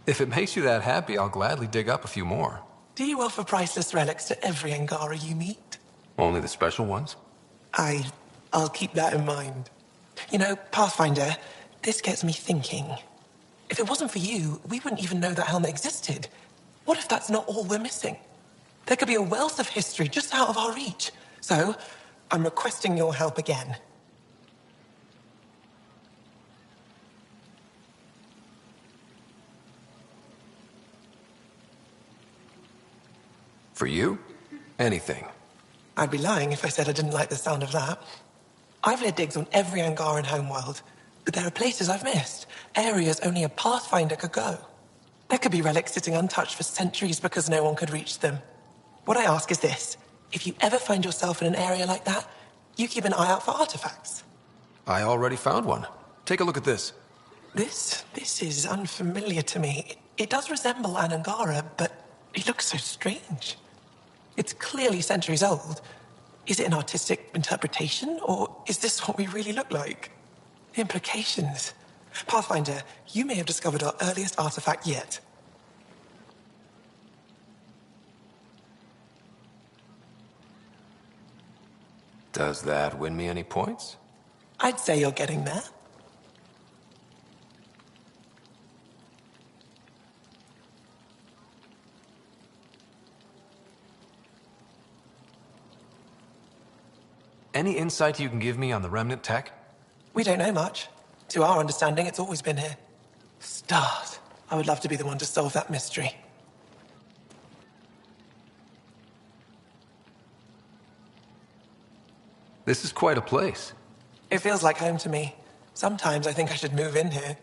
If it makes you that happy, I'll gladly dig up a few more. Do you offer priceless relics to every Angara you meet? Only the special ones? I'll keep that in mind. You know, Pathfinder, this gets me thinking. If it wasn't for you, we wouldn't even know that helmet existed. What if that's not all we're missing? There could be a wealth of history just out of our reach. So, I'm requesting your help again. For you? Anything. I'd be lying if I said I didn't like the sound of that. I've led digs on every Angaran homeworld, but there are places I've missed, areas only a Pathfinder could go. There could be relics sitting untouched for centuries because no one could reach them. What I ask is this: if you ever find yourself in an area like that, you keep an eye out for artifacts. I already found one. Take a look at this. This is unfamiliar to me. It does resemble an Angara, but it looks so strange. It's clearly centuries old. Is it an artistic interpretation, or is this what we really look like? The implications. Pathfinder, you may have discovered our earliest artifact yet. Does that win me any points? I'd say you're getting there. Any insight you can give me on the remnant tech? We don't know much. To our understanding, it's always been here. Stars. I would love to be the one to solve that mystery. This is quite a place. It feels like home to me. Sometimes I think I should move in here.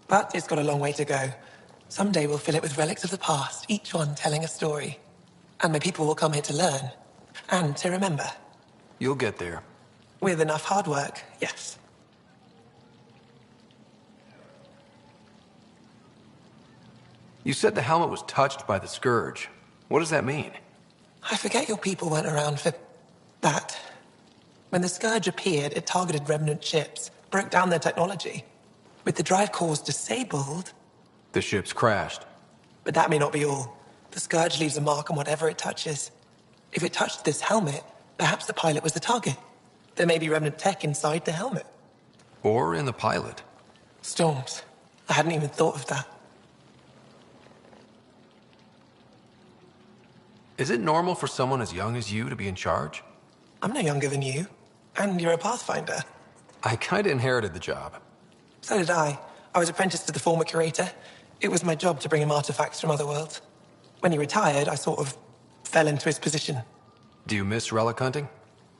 But it's got a long way to go. Someday we'll fill it with relics of the past, each one telling a story. And my people will come here to learn. And to remember. You'll get there. With enough hard work, yes. You said the helmet was touched by the Scourge. What does that mean? I forget your people weren't around for that. When the Scourge appeared, it targeted remnant ships, broke down their technology. With the drive cores disabled... The ships crashed. But that may not be all. The Scourge leaves a mark on whatever it touches. If it touched this helmet, perhaps the pilot was the target. There may be remnant tech inside the helmet. Or in the pilot. Storms. I hadn't even thought of that. Is it normal for someone as young as you to be in charge? I'm no younger than you. And you're a Pathfinder. I kinda inherited the job. So did I. I was apprenticed to the former curator. It was my job to bring him artifacts from other worlds. When he retired, I sort of fell into his position. Do you miss relic hunting?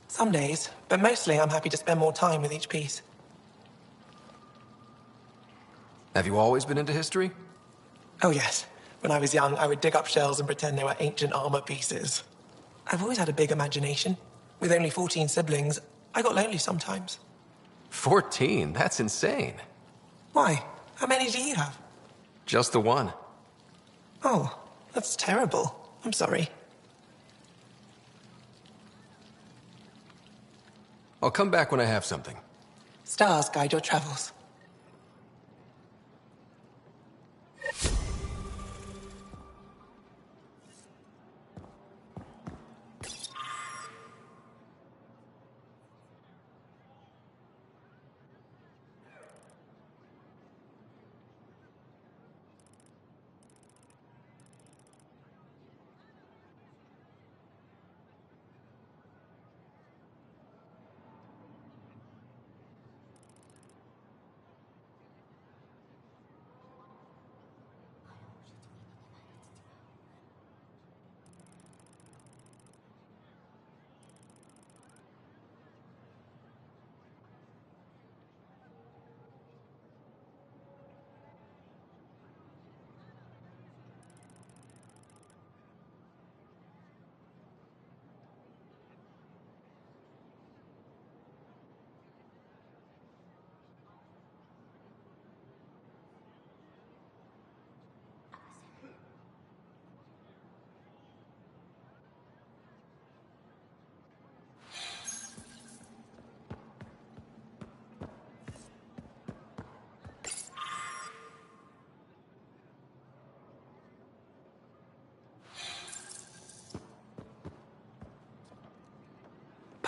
Some days, but mostly I'm happy to spend more time with each piece. Have you always been into history? Oh yes. When I was young, I would dig up shells and pretend they were ancient armor pieces. I've always had a big imagination. With only 14 siblings, I got lonely sometimes. 14? That's insane. Why? How many do you have? Just the one. Oh, that's terrible. I'm sorry. I'll come back when I have something. Stars guide your travels.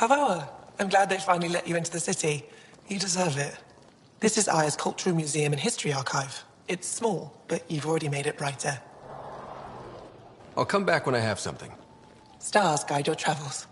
Bravo! I'm glad they finally let you into the city. You deserve it. This is Aya's Cultural Museum and History Archive. It's small, but you've already made it brighter. I'll come back when I have something. Stars guide your travels.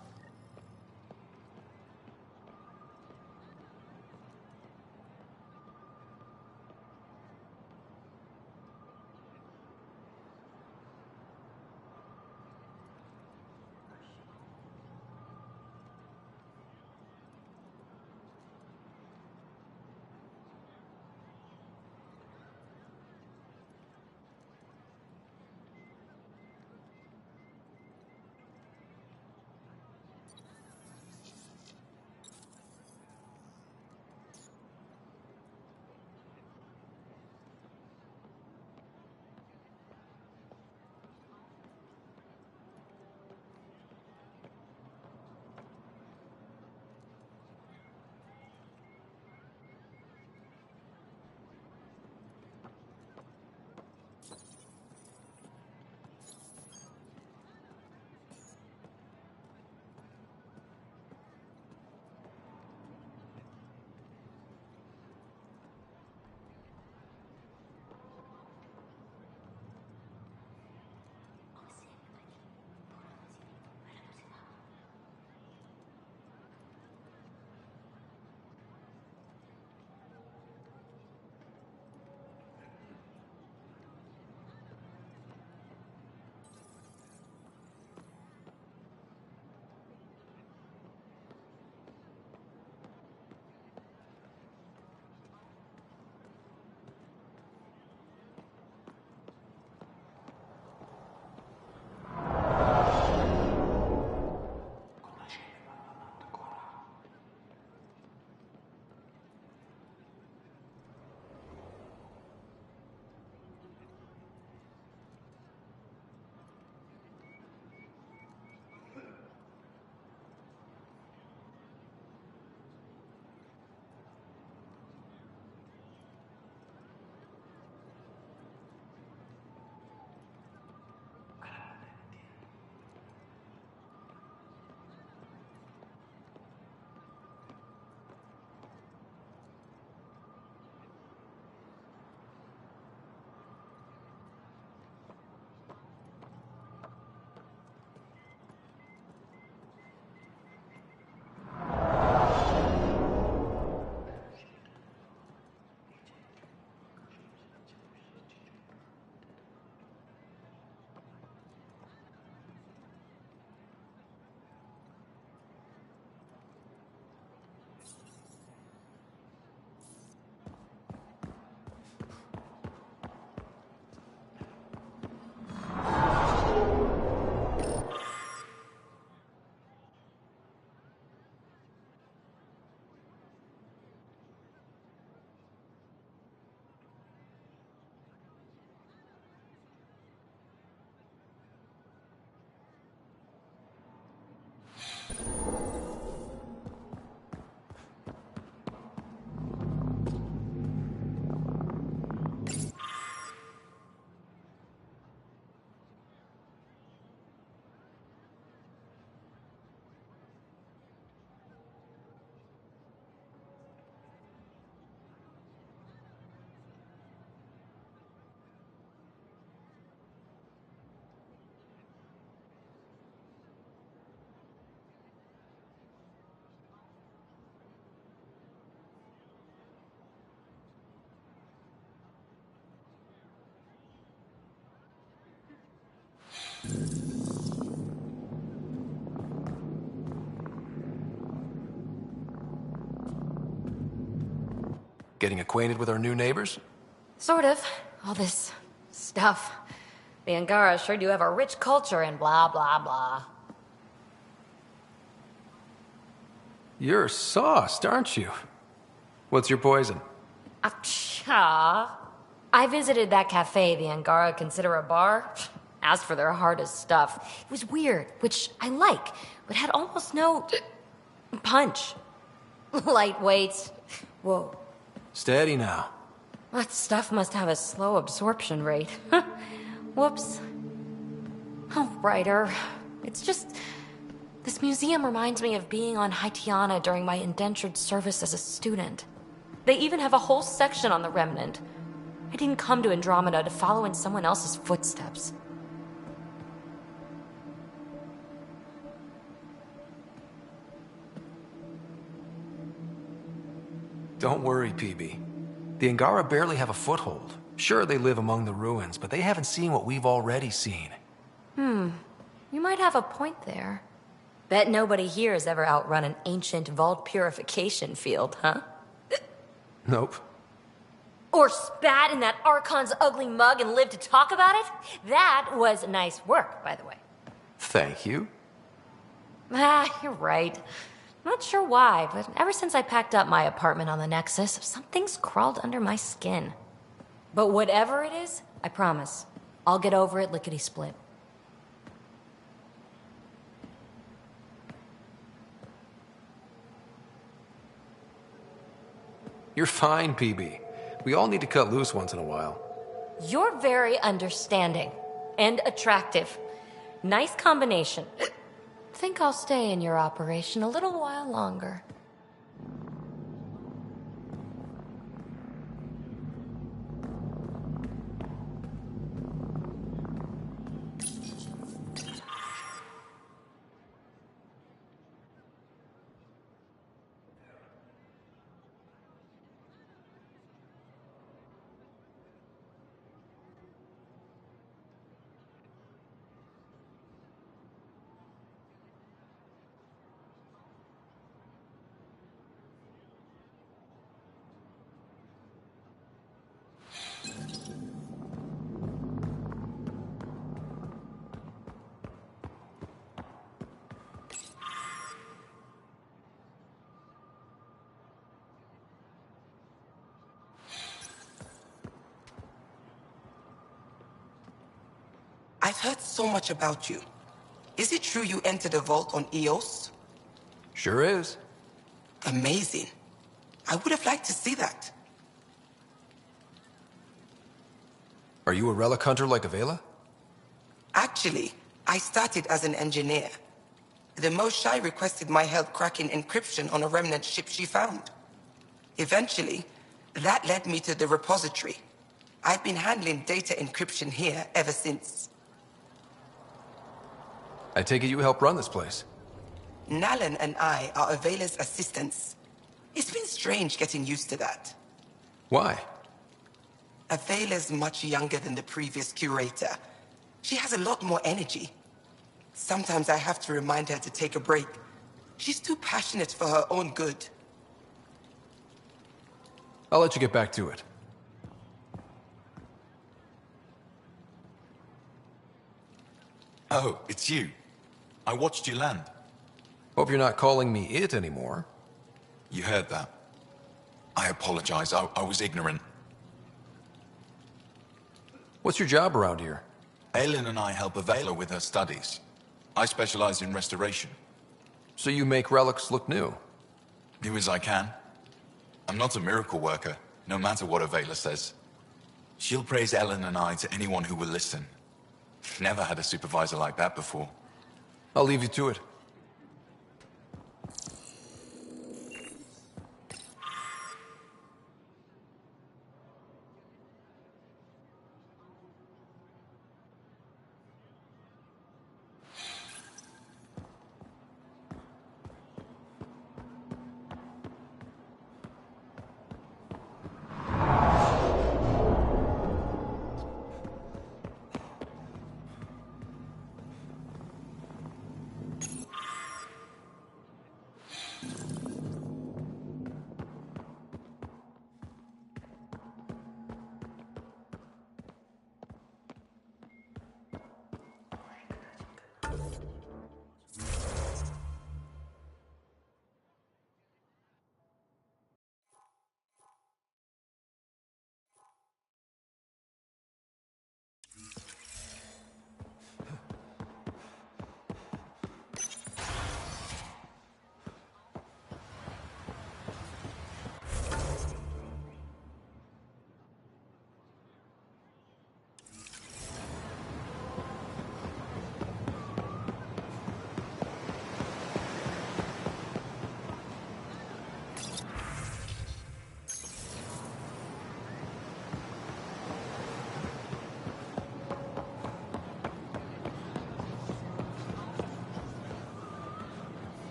Getting acquainted with our new neighbors? Sort of. All this stuff. The Angara sure do have a rich culture and blah, blah, blah. You're sauced, aren't you? What's your poison? Cha. I visited that cafe the Angara consider a bar. Asked for their hardest stuff. It was weird, which I like, but had almost no punch. Lightweight. Whoa. Steady now. That stuff must have a slow absorption rate. Whoops. Oh, writer. It's just... This museum reminds me of being on Haitiana during my indentured service as a student. They even have a whole section on the Remnant. I didn't come to Andromeda to follow in someone else's footsteps. Don't worry, PB. The Angara barely have a foothold. Sure, they live among the ruins, but they haven't seen what we've already seen. You might have a point there. Bet nobody here has ever outrun an ancient vault purification field, huh? Nope. Or spat in that Archon's ugly mug and lived to talk about it? That was nice work, by the way. Thank you. You're right. Not sure why, but ever since I packed up my apartment on the Nexus, something's crawled under my skin. But whatever it is, I promise, I'll get over it lickety-split. You're fine, PB. We all need to cut loose once in a while. You're very understanding and attractive. Nice combination. Think I'll stay in your operation a little while longer. I've heard so much about you. Is it true you entered a vault on Eos? Sure is. Amazing. I would have liked to see that. Are you a relic hunter like Avela? Actually, I started as an engineer. The Moshae requested my help cracking encryption on a remnant ship she found. Eventually, that led me to the repository. I've been handling data encryption here ever since. I take it you help run this place. Nalan and I are Avela's assistants. It's been strange getting used to that. Why? Avela's much younger than the previous curator. She has a lot more energy. Sometimes I have to remind her to take a break. She's too passionate for her own good. I'll let you get back to it. Oh, it's you. I watched you land. Hope you're not calling me it anymore. You heard that. I apologize. I was ignorant. What's your job around here? Aelin and I help Avela with her studies. I specialize in restoration. So you make relics look new? New as I can. I'm not a miracle worker, no matter what Avela says. She'll praise Ellen and I to anyone who will listen. Never had a supervisor like that before. I'll leave you to it.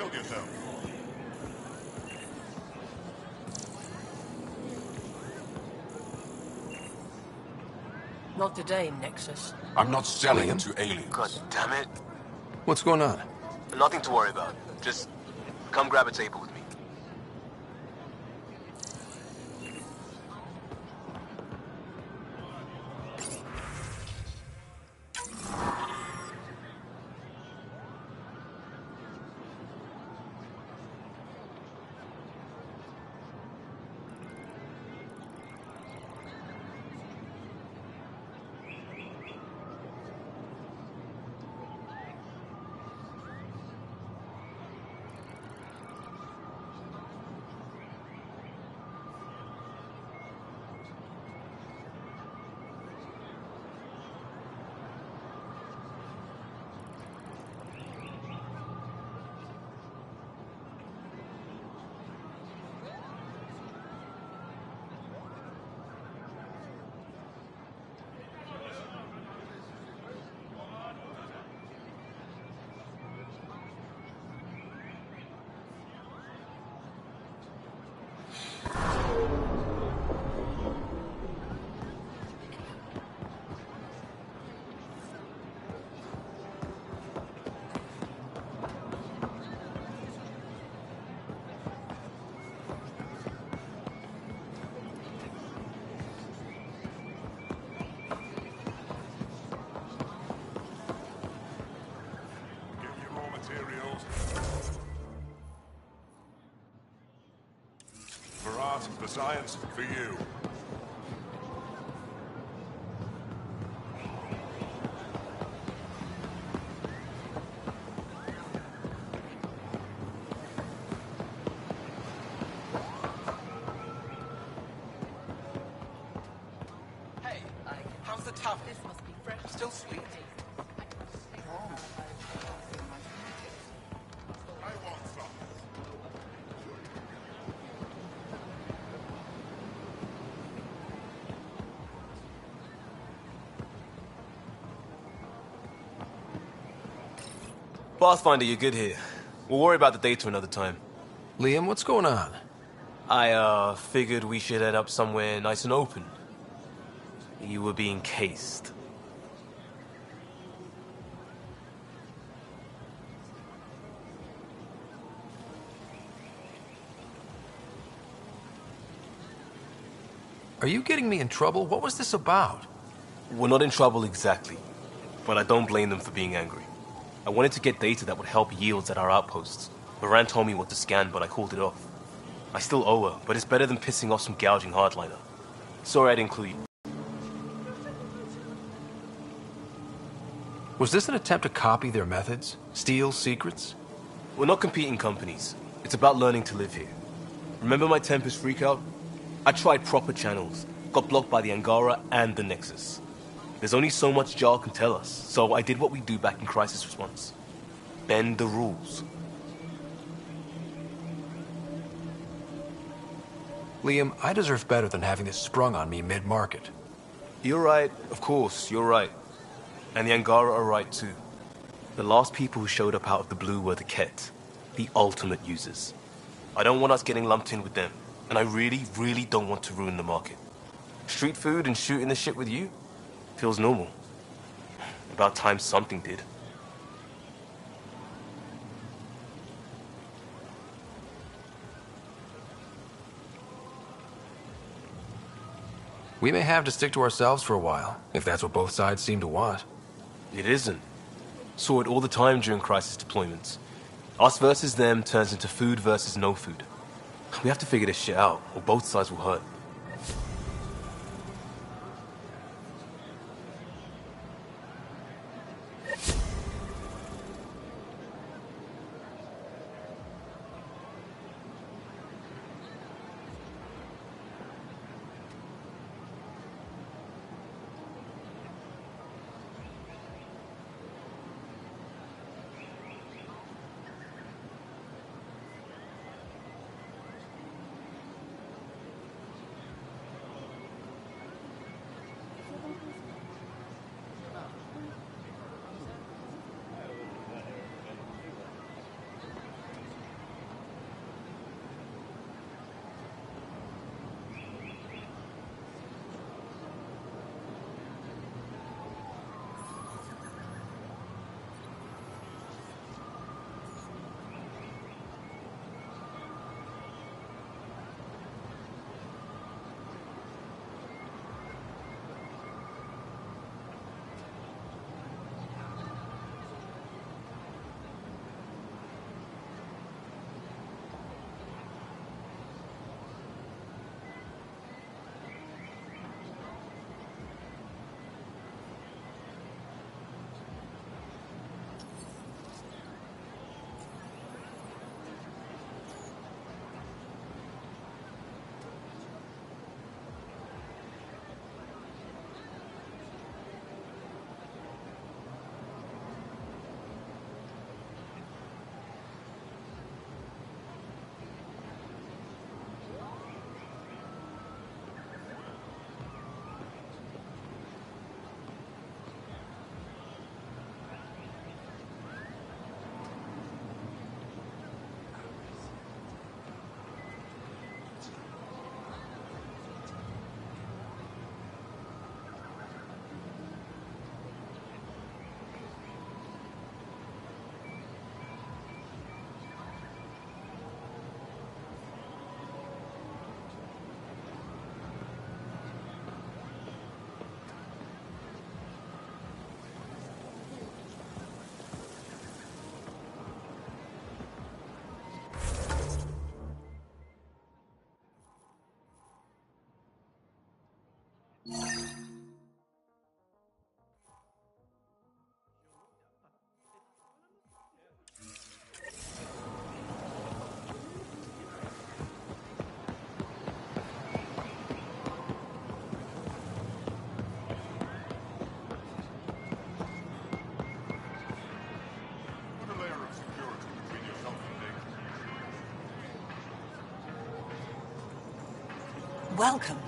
Help yourself. Not today, Nexus. I'm not selling Liam? to aliens. God damn it. What's going on? Nothing to worry about. Just come grab a table with me. Get your raw materials. For art, for science, for you. Hey, how's the tough? This must be fresh. Still sweet. I want some. Pathfinder, you're good here. We'll worry about the data another time. Liam, what's going on? I, figured we should head up somewhere nice and open. You were being cased. Are you getting me in trouble? What was this about? We're not in trouble exactly, but I don't blame them for being angry. I wanted to get data that would help yields at our outposts. Moran told me what to scan, but I called it off. I still owe her, but it's better than pissing off some gouging hardliner. Sorry I didn't include you. Was this an attempt to copy their methods? Steal secrets? We're not competing companies. It's about learning to live here. Remember my Tempest freakout? I tried proper channels, got blocked by the Angara and the Nexus. There's only so much Jar can tell us, so I did what we do back in crisis response. Bend the rules. Liam, I deserve better than having this sprung on me mid-market. You're right, of course, you're right. And the Angara are right too. The last people who showed up out of the blue were the Ket, the ultimate users. I don't want us getting lumped in with them, and I really, really don't want to ruin the market. Street food and shooting the shit with you feels normal. About time something did. We may have to stick to ourselves for a while, if that's what both sides seem to want. It isn't. Saw it all the time during crisis deployments. Us versus them turns into food versus no food. We have to figure this shit out, or both sides will hurt. Welcome.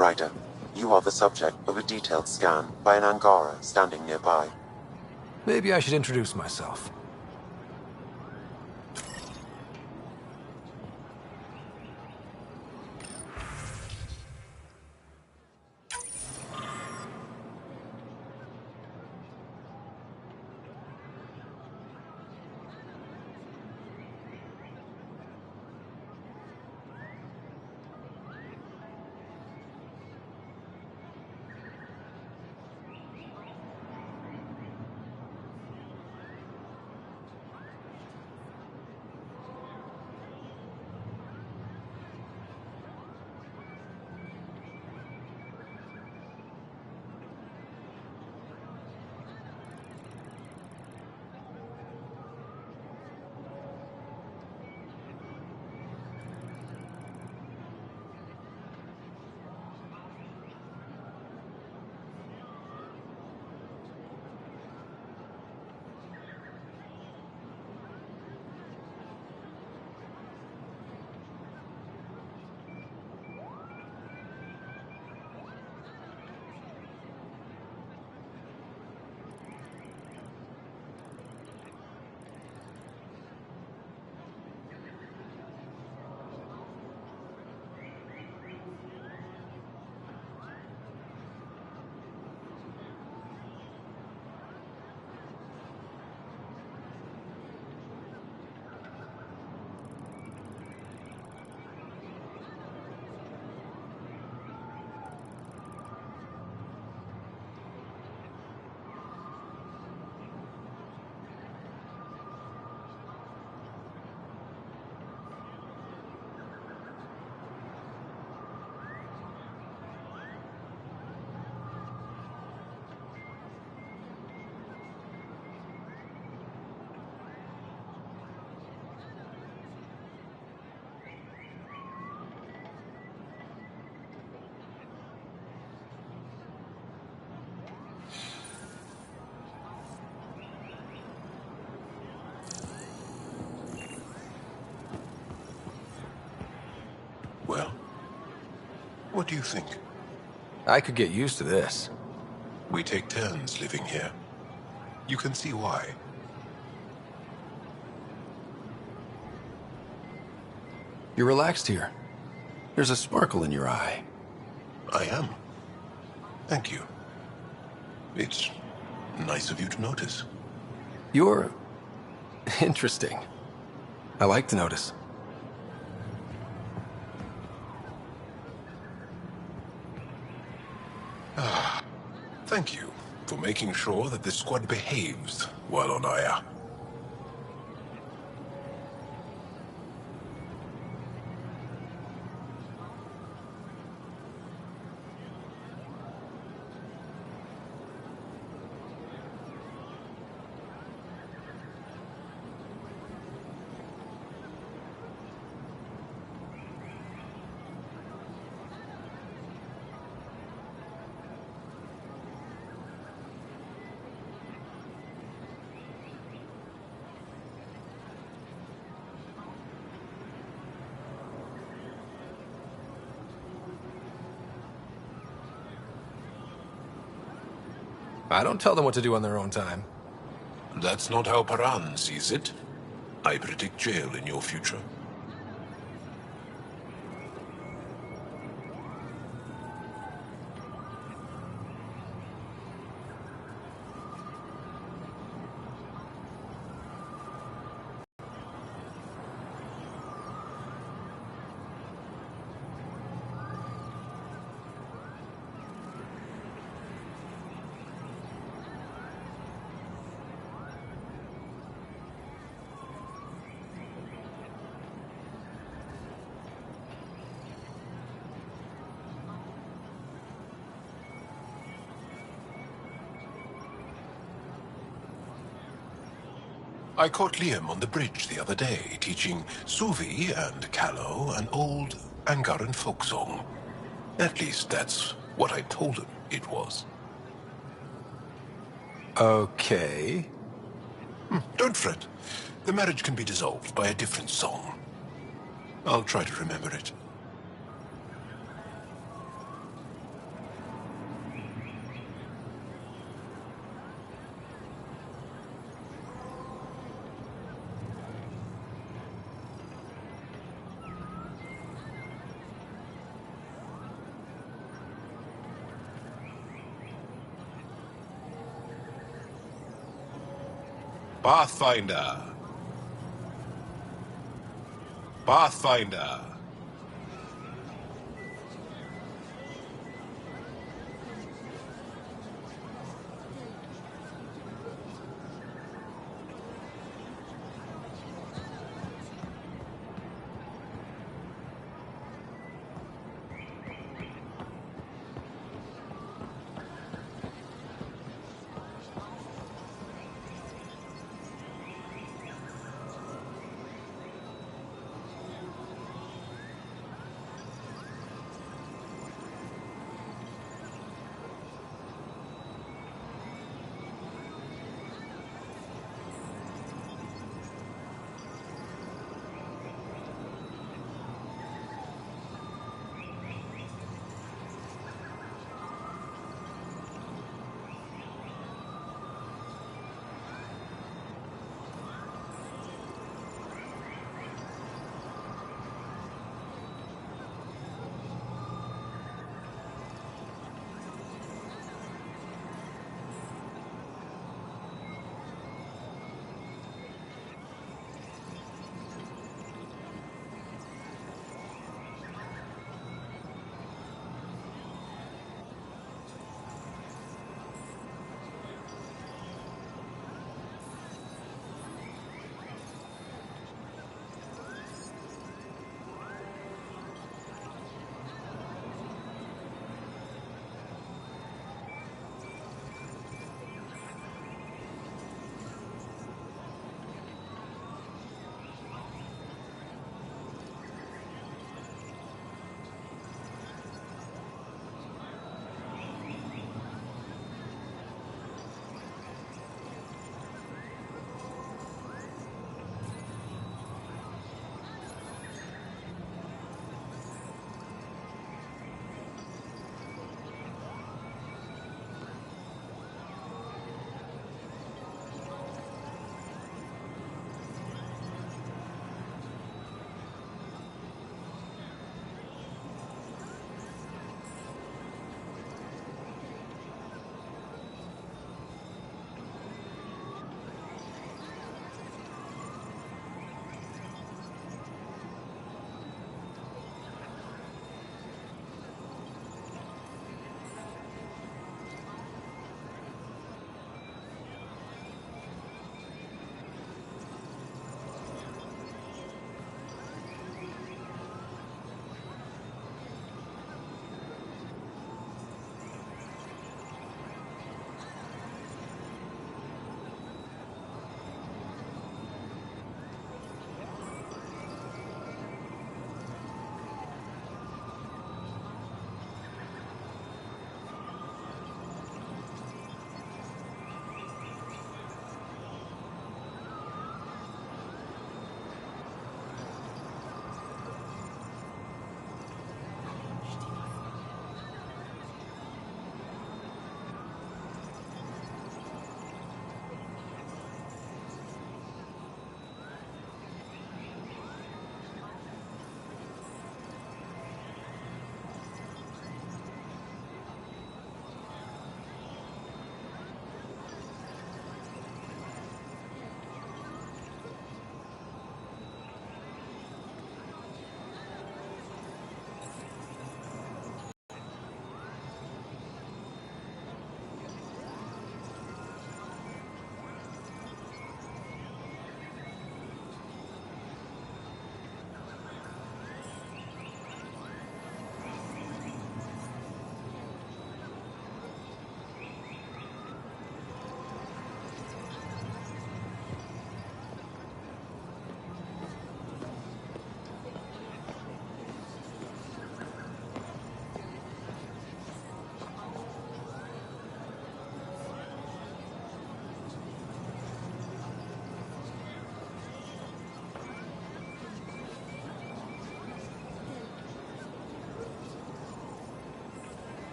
Ryder, you are the subject of a detailed scan by an Angara standing nearby. Maybe I should introduce myself. Well, what do you think? I could get used to this. We take turns living here. You can see why. You're relaxed here. There's a sparkle in your eye. I am. Thank you. It's nice of you to notice. You're interesting. I like to notice. Thank you for making sure that the squad behaves while on Aya. I don't tell them what to do on their own time. That's not how Paran sees it. I predict jail in your future. I caught Liam on the bridge the other day, teaching Suvi and Callow an old Angaran folk song. At least that's what I told him it was. Okay. Don't fret. The marriage can be dissolved by a different song. I'll try to remember it. Pathfinder. Pathfinder.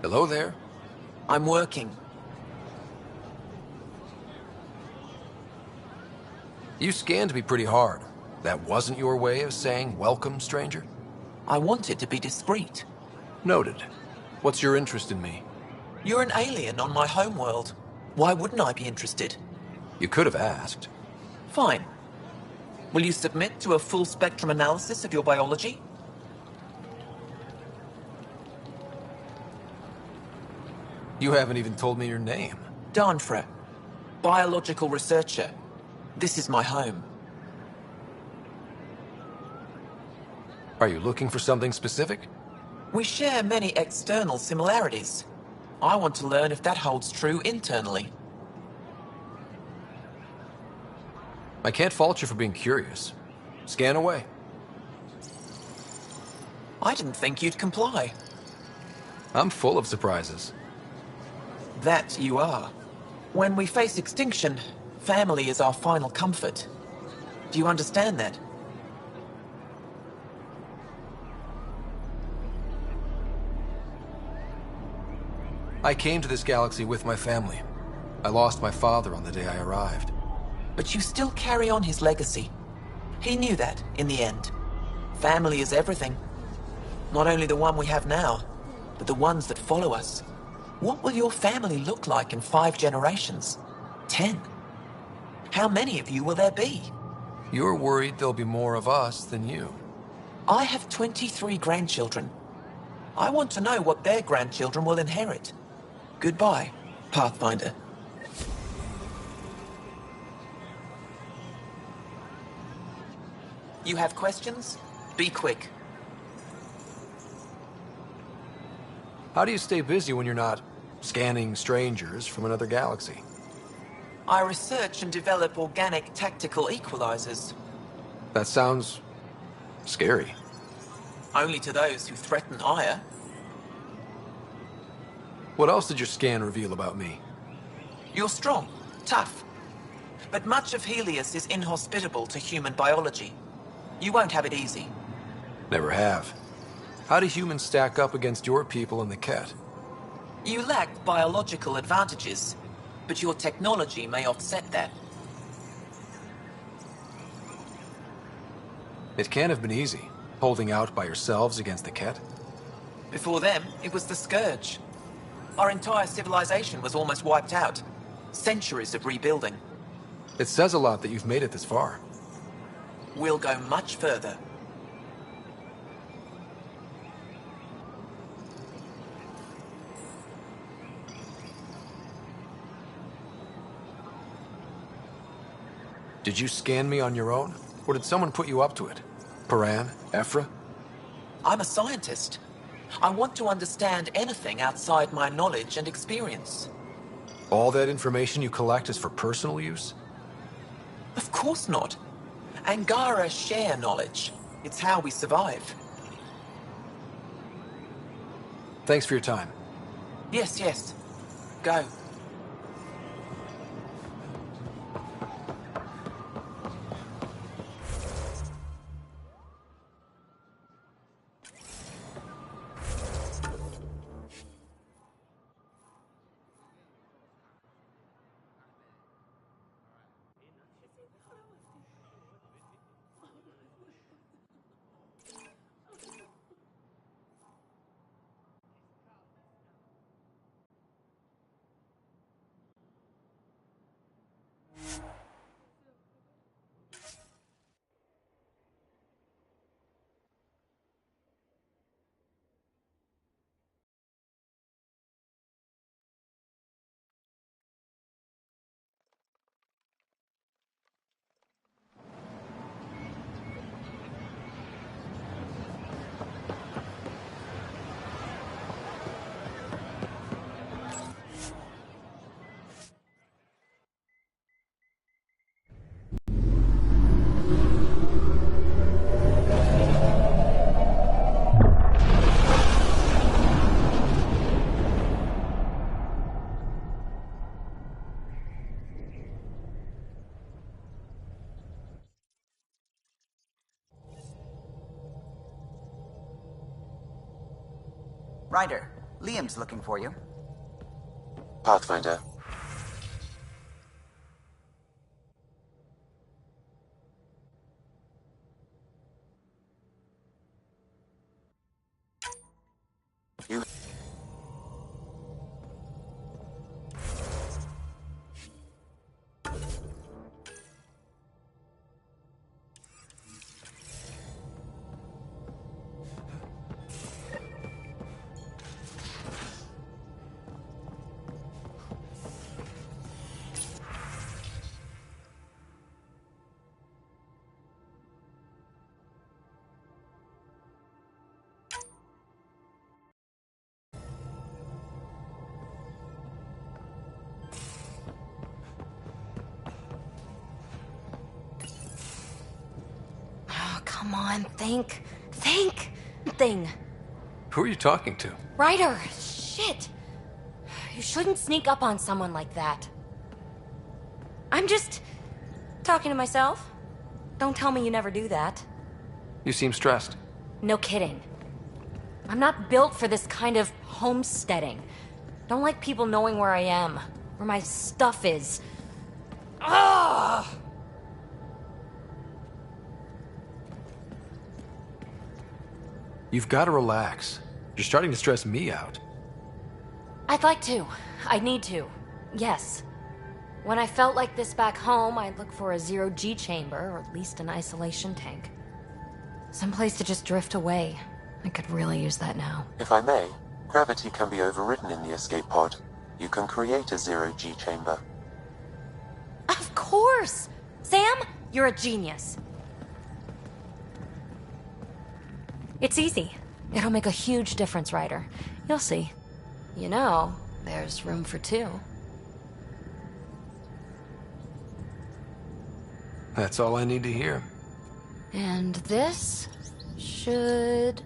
Hello there. I'm working. You scanned me pretty hard. That wasn't your way of saying welcome, stranger? I wanted to be discreet. Noted. What's your interest in me? You're an alien on my homeworld. Why wouldn't I be interested? You could have asked. Fine. Will you submit to a full spectrum analysis of your biology? You haven't even told me your name. Danfra, biological researcher. This is my home. Are you looking for something specific? We share many external similarities. I want to learn if that holds true internally. I can't fault you for being curious. Scan away. I didn't think you'd comply. I'm full of surprises. That you are. When we face extinction, family is our final comfort. Do you understand that? I came to this galaxy with my family. I lost my father on the day I arrived. But you still carry on his legacy. He knew that, in the end. Family is everything. Not only the one we have now, but the ones that follow us. What will your family look like in 5 generations? 10? How many of you will there be? You're worried there'll be more of us than you. I have 23 grandchildren. I want to know what their grandchildren will inherit. Goodbye, Pathfinder. You have questions? Be quick. How do you stay busy when you're not scanning strangers from another galaxy? I research and develop organic tactical equalizers. That sounds scary. Only to those who threaten ire. What else did your scan reveal about me? You're strong, tough. But much of Helios is inhospitable to human biology. You won't have it easy. Never have. How do humans stack up against your people in the Ket? You lack biological advantages, but your technology may offset that. It can't have been easy, holding out by yourselves against the Ket. Before them, it was the Scourge. Our entire civilization was almost wiped out. Centuries of rebuilding. It says a lot that you've made it this far. We'll go much further. Did you scan me on your own? Or did someone put you up to it? Paran? Ephra? I'm a scientist. I want to understand anything outside my knowledge and experience. All that information you collect is for personal use? Of course not. Angara share knowledge. It's how we survive. Thanks for your time. Yes, yes. Go. Ryder, Liam's looking for you. Pathfinder. You... Oh, come on, think. Think! Thing. Who are you talking to? Ryder! Shit! You shouldn't sneak up on someone like that. I'm just talking to myself. Don't tell me you never do that. You seem stressed. No kidding. I'm not built for this kind of homesteading. Don't like people knowing where I am, where my stuff is. Ugh! You've got to relax. You're starting to stress me out. I'd like to. I need to. Yes. When I felt like this back home, I'd look for a zero-G chamber, or at least an isolation tank. Someplace to just drift away. I could really use that now. If I may, gravity can be overridden in the escape pod. You can create a zero-G chamber. Of course! Sam, you're a genius. It's easy. It'll make a huge difference, Ryder. You'll see. You know, there's room for two. That's all I need to hear. And this should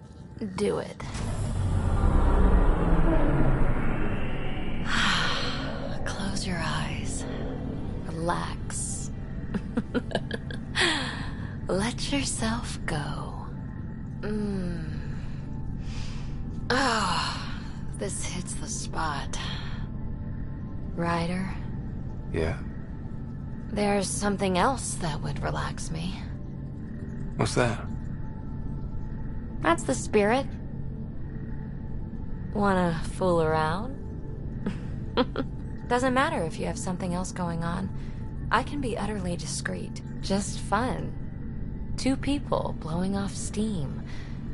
do it. Close your eyes. Relax. Let yourself go. Oh, this hits the spot. Ryder? Yeah? There's something else that would relax me. What's that? That's the spirit. Wanna fool around? Doesn't matter if you have something else going on. I can be utterly discreet. Just fun. Two people blowing off steam.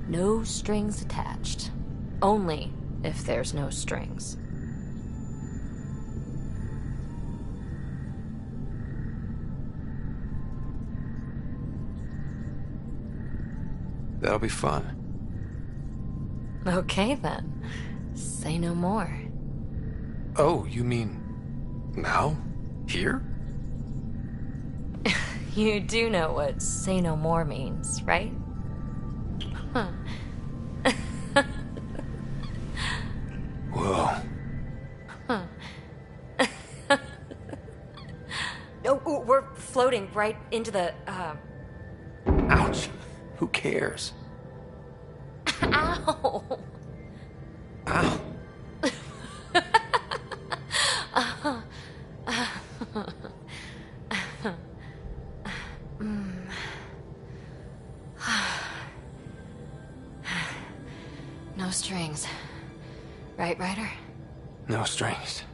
No strings attached. Only if there's no strings. That'll be fun. Okay then. Say no more. Oh, you mean... now? Here? You do know what say no more means, right? Huh. Whoa. Huh. Oh, we're floating right into the, Ouch. Who cares? Ow! Ow. No strings. Right, Ryder? No strings.